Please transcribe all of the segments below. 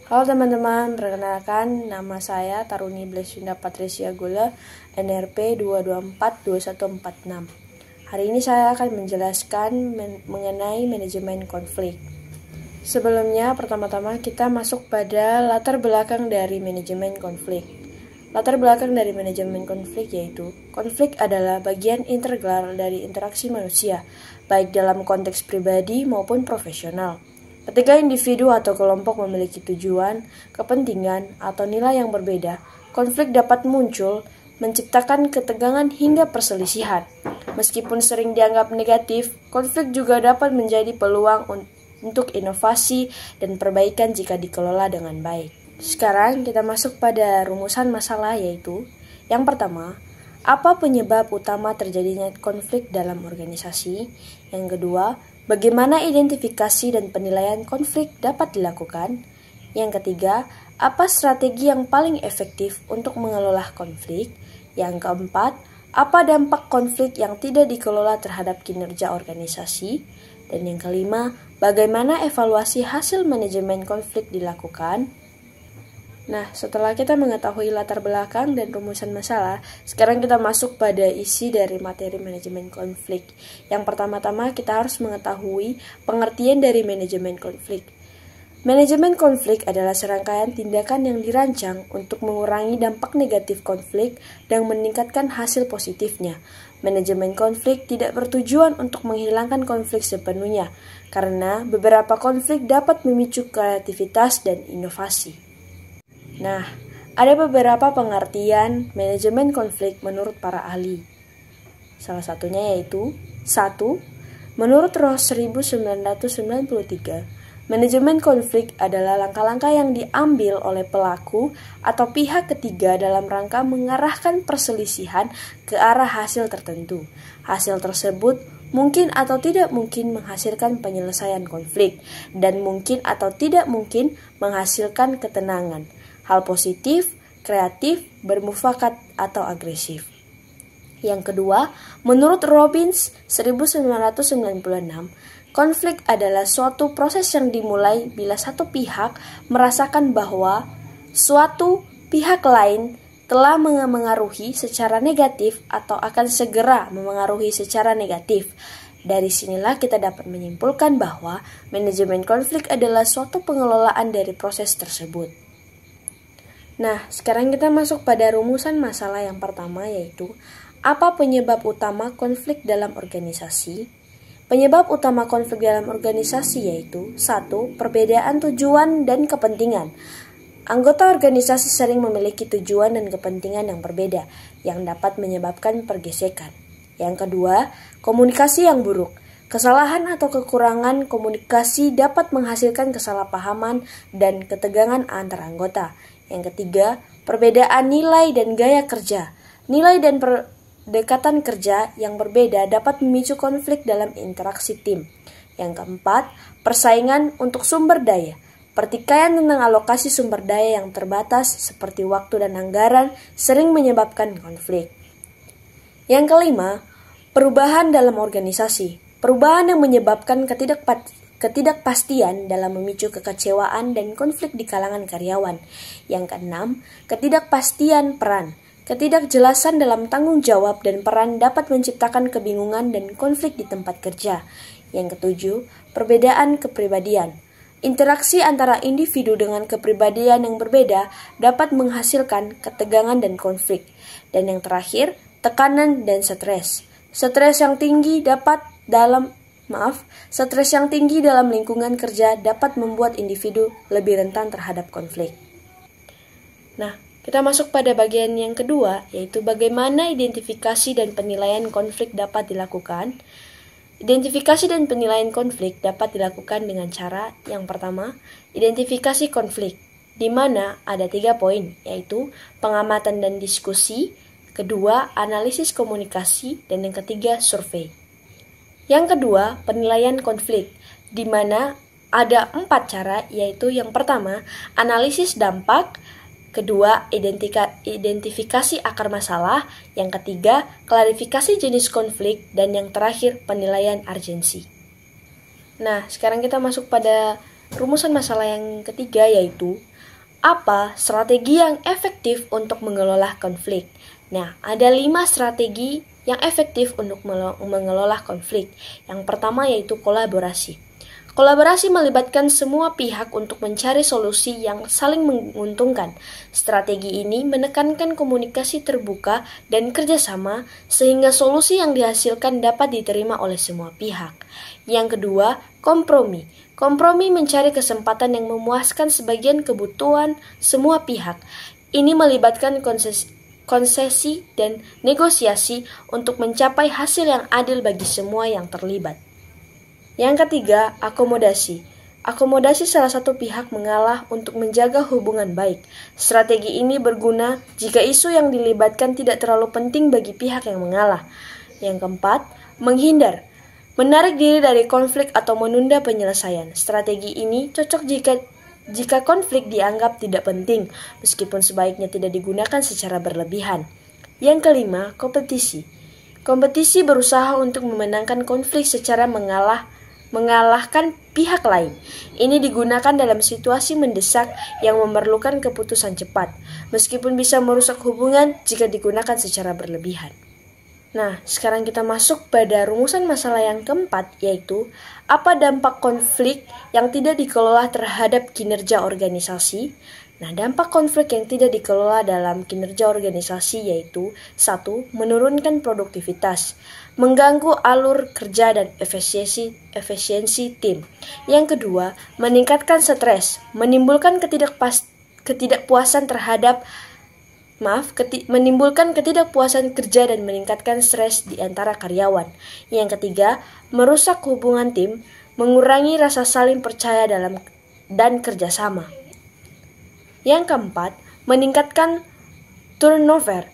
Halo teman-teman, perkenalkan nama saya Taruni Blesinda Patricia Gula, NRP 2242146. Hari ini saya akan menjelaskan mengenai manajemen konflik. Sebelumnya, pertama-tama kita masuk pada latar belakang dari manajemen konflik. Latar belakang dari manajemen konflik yaitu, konflik adalah bagian integral dari interaksi manusia, baik dalam konteks pribadi maupun profesional. Ketika individu atau kelompok memiliki tujuan, kepentingan, atau nilai yang berbeda, konflik dapat muncul, menciptakan ketegangan hingga perselisihan. Meskipun sering dianggap negatif, konflik juga dapat menjadi peluang untuk inovasi dan perbaikan jika dikelola dengan baik. Sekarang kita masuk pada rumusan masalah yaitu, yang pertama, apa penyebab utama terjadinya konflik dalam organisasi? Yang kedua, bagaimana identifikasi dan penilaian konflik dapat dilakukan? Yang ketiga, apa strategi yang paling efektif untuk mengelola konflik? Yang keempat, apa dampak konflik yang tidak dikelola terhadap kinerja organisasi? Dan yang kelima, bagaimana evaluasi hasil manajemen konflik dilakukan? Nah, setelah kita mengetahui latar belakang dan rumusan masalah, sekarang kita masuk pada isi dari materi manajemen konflik. Yang pertama-tama kita harus mengetahui pengertian dari manajemen konflik. Manajemen konflik adalah serangkaian tindakan yang dirancang untuk mengurangi dampak negatif konflik dan meningkatkan hasil positifnya. Manajemen konflik tidak bertujuan untuk menghilangkan konflik sepenuhnya, karena beberapa konflik dapat memicu kreativitas dan inovasi. Nah, ada beberapa pengertian manajemen konflik menurut para ahli. Salah satunya yaitu 1. Menurut Ross 1993, manajemen konflik adalah langkah-langkah yang diambil oleh pelaku atau pihak ketiga dalam rangka mengarahkan perselisihan ke arah hasil tertentu. Hasil tersebut mungkin atau tidak mungkin menghasilkan penyelesaian konflik, dan mungkin atau tidak mungkin menghasilkan ketenangan. Hal positif, kreatif, bermufakat, atau agresif. Yang kedua, menurut Robbins 1996, konflik adalah suatu proses yang dimulai bila satu pihak merasakan bahwa suatu pihak lain telah mengaruhi secara negatif atau akan segera memengaruhi secara negatif. Dari sinilah kita dapat menyimpulkan bahwa manajemen konflik adalah suatu pengelolaan dari proses tersebut. Nah, sekarang kita masuk pada rumusan masalah yang pertama yaitu, apa penyebab utama konflik dalam organisasi? Penyebab utama konflik dalam organisasi yaitu 1. Perbedaan tujuan dan kepentingan. Anggota organisasi sering memiliki tujuan dan kepentingan yang berbeda, yang dapat menyebabkan pergesekan. Yang kedua, komunikasi yang buruk. Kesalahan atau kekurangan komunikasi dapat menghasilkan kesalahpahaman dan ketegangan antar anggota. Yang ketiga, perbedaan nilai dan gaya kerja. Nilai dan pendekatan kerja yang berbeda dapat memicu konflik dalam interaksi tim. Yang keempat, persaingan untuk sumber daya. Pertikaian tentang alokasi sumber daya yang terbatas seperti waktu dan anggaran sering menyebabkan konflik. Yang kelima, perubahan dalam organisasi. Perubahan yang menyebabkan ketidakpastian dalam memicu kekecewaan dan konflik di kalangan karyawan. Yang keenam, ketidakpastian peran. Ketidakjelasan dalam tanggung jawab dan peran dapat menciptakan kebingungan dan konflik di tempat kerja. Yang ketujuh, perbedaan kepribadian. Interaksi antara individu dengan kepribadian yang berbeda dapat menghasilkan ketegangan dan konflik. Dan yang terakhir, tekanan dan stres. Stres yang tinggi dalam lingkungan kerja dapat membuat individu lebih rentan terhadap konflik. Nah, kita masuk pada bagian yang kedua, yaitu bagaimana identifikasi dan penilaian konflik dapat dilakukan. Identifikasi dan penilaian konflik dapat dilakukan dengan cara yang pertama, identifikasi konflik, di mana ada 3 poin, yaitu pengamatan dan diskusi, kedua, analisis komunikasi, dan yang ketiga, survei. Yang kedua, penilaian konflik, di mana ada 4 cara, yaitu yang pertama, analisis dampak, kedua, identifikasi akar masalah, yang ketiga, klarifikasi jenis konflik, dan yang terakhir, penilaian urgensi. Nah, sekarang kita masuk pada rumusan masalah yang ketiga, yaitu Apa strategi yang efektif untuk mengelola konflik? Nah, ada 5 strategi yang efektif untuk mengelola konflik. Yang pertama yaitu kolaborasi. Kolaborasi melibatkan semua pihak untuk mencari solusi yang saling menguntungkan. Strategi ini menekankan komunikasi terbuka dan kerjasama sehingga solusi yang dihasilkan dapat diterima oleh semua pihak. Yang kedua, kompromi. Kompromi mencari kesempatan yang memuaskan sebagian kebutuhan semua pihak. Ini melibatkan konsesi dan negosiasi untuk mencapai hasil yang adil bagi semua yang terlibat. Yang ketiga, akomodasi. Akomodasi salah satu pihak mengalah untuk menjaga hubungan baik. Strategi ini berguna jika isu yang dilibatkan tidak terlalu penting bagi pihak yang mengalah. Yang keempat, menghindar. Menarik diri dari konflik atau menunda penyelesaian. Strategi ini cocok jika konflik dianggap tidak penting, meskipun sebaiknya tidak digunakan secara berlebihan. Yang kelima, kompetisi. Kompetisi berusaha untuk memenangkan konflik secara mengalahkan pihak lain. Ini digunakan dalam situasi mendesak yang memerlukan keputusan cepat, meskipun bisa merusak hubungan jika digunakan secara berlebihan. Nah, sekarang kita masuk pada rumusan masalah yang keempat, yaitu apa dampak konflik yang tidak dikelola terhadap kinerja organisasi. Nah, dampak konflik yang tidak dikelola dalam kinerja organisasi yaitu 1. Menurunkan produktivitas, mengganggu alur kerja dan efisiensi tim. Yang kedua, meningkatkan stres, menimbulkan menimbulkan ketidakpuasan kerja dan meningkatkan stres di antara karyawan. Yang ketiga, merusak hubungan tim, mengurangi rasa saling percaya dan kerjasama. Yang keempat, meningkatkan turnover.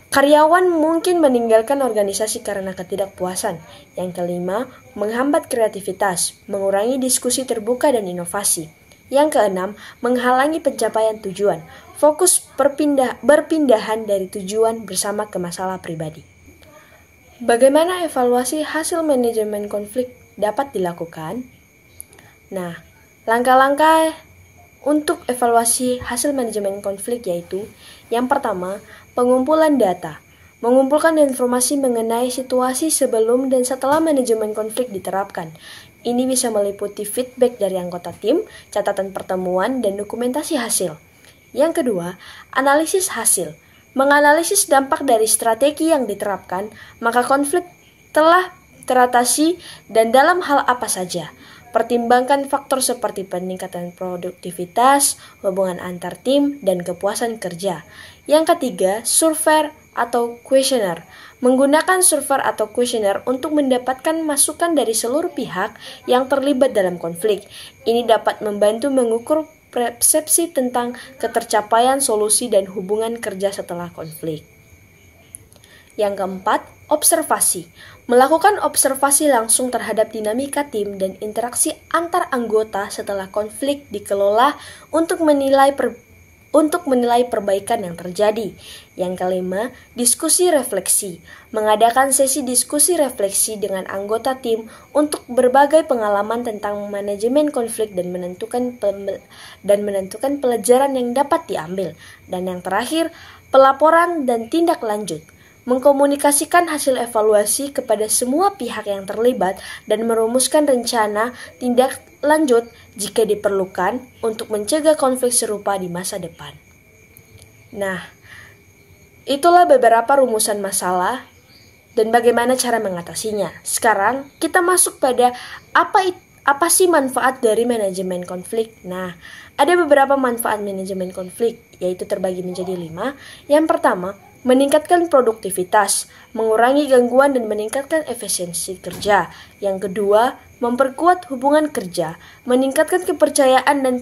Karyawan mungkin meninggalkan organisasi karena ketidakpuasan. Yang kelima, menghambat kreativitas, mengurangi diskusi terbuka dan inovasi. Yang keenam, menghalangi pencapaian tujuan, fokus berpindahan dari tujuan bersama ke masalah pribadi. Bagaimana evaluasi hasil manajemen konflik dapat dilakukan? Nah, langkah-langkah untuk evaluasi hasil manajemen konflik yaitu yang pertama, pengumpulan data. Mengumpulkan informasi mengenai situasi sebelum dan setelah manajemen konflik diterapkan. Ini bisa meliputi feedback dari anggota tim, catatan pertemuan, dan dokumentasi hasil. Yang kedua, analisis hasil. Menganalisis dampak dari strategi yang diterapkan, maka konflik telah teratasi dan dalam hal apa saja. Pertimbangkan faktor seperti peningkatan produktivitas, hubungan antar tim, dan kepuasan kerja. Yang ketiga, survei atau kuesioner. Menggunakan survei atau kuesioner untuk mendapatkan masukan dari seluruh pihak yang terlibat dalam konflik. Ini dapat membantu mengukur persepsi tentang ketercapaian solusi dan hubungan kerja setelah konflik. Yang keempat, observasi. Melakukan observasi langsung terhadap dinamika tim dan interaksi antar anggota setelah konflik dikelola untuk menilai perbaikan yang terjadi. Yang kelima, diskusi refleksi. Mengadakan sesi diskusi refleksi dengan anggota tim untuk berbagai pengalaman tentang manajemen konflik dan menentukan pelajaran yang dapat diambil. Dan yang terakhir, pelaporan dan tindak lanjut. Mengkomunikasikan hasil evaluasi kepada semua pihak yang terlibat dan merumuskan rencana tindak lanjut jika diperlukan untuk mencegah konflik serupa di masa depan. Nah, itulah beberapa rumusan masalah dan bagaimana cara mengatasinya. Sekarang kita masuk pada apa sih manfaat dari manajemen konflik. Nah, ada beberapa manfaat manajemen konflik, yaitu terbagi menjadi 5. Yang pertama, meningkatkan produktivitas, mengurangi gangguan dan meningkatkan efisiensi kerja. Yang kedua, memperkuat hubungan kerja, meningkatkan kepercayaan dan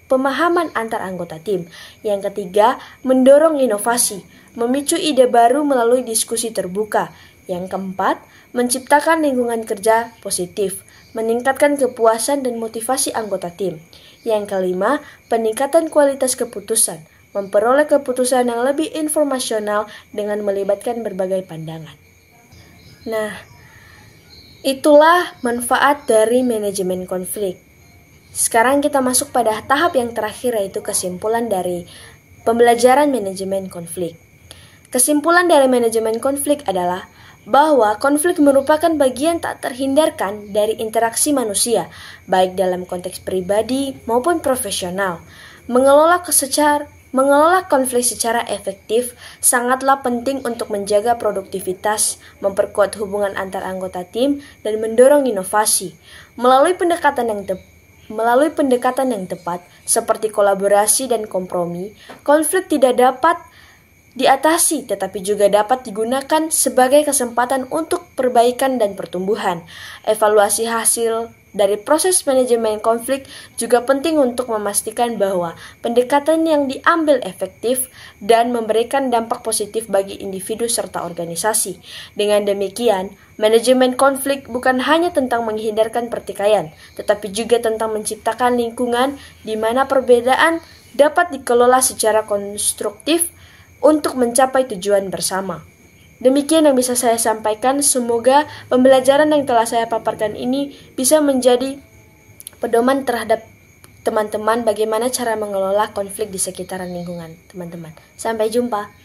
pemahaman antar anggota tim. Yang ketiga, mendorong inovasi, memicu ide baru melalui diskusi terbuka. Yang keempat, menciptakan lingkungan kerja positif, meningkatkan kepuasan dan motivasi anggota tim. Yang kelima, peningkatan kualitas keputusan, memperoleh keputusan yang lebih informasional dengan melibatkan berbagai pandangan. Nah, itulah manfaat dari manajemen konflik. Sekarang kita masuk pada tahap yang terakhir, yaitu kesimpulan dari pembelajaran manajemen konflik. Kesimpulan dari manajemen konflik adalah bahwa konflik merupakan bagian tak terhindarkan dari interaksi manusia, baik dalam konteks pribadi maupun profesional. Mengelola konflik secara efektif sangatlah penting untuk menjaga produktivitas, memperkuat hubungan antar anggota tim, dan mendorong inovasi. Melalui pendekatan yang tepat, seperti kolaborasi dan kompromi, konflik tidak dapat diatasi, tetapi juga dapat digunakan sebagai kesempatan untuk perbaikan dan pertumbuhan. Evaluasi hasil dari proses manajemen konflik juga penting untuk memastikan bahwa pendekatan yang diambil efektif dan memberikan dampak positif bagi individu serta organisasi. Dengan demikian, manajemen konflik bukan hanya tentang menghindarkan pertikaian, tetapi juga tentang menciptakan lingkungan di mana perbedaan dapat dikelola secara konstruktif untuk mencapai tujuan bersama. Demikian yang bisa saya sampaikan. Semoga pembelajaran yang telah saya paparkan ini bisa menjadi pedoman terhadap teman-teman bagaimana cara mengelola konflik di sekitaran lingkungan teman-teman. Sampai jumpa.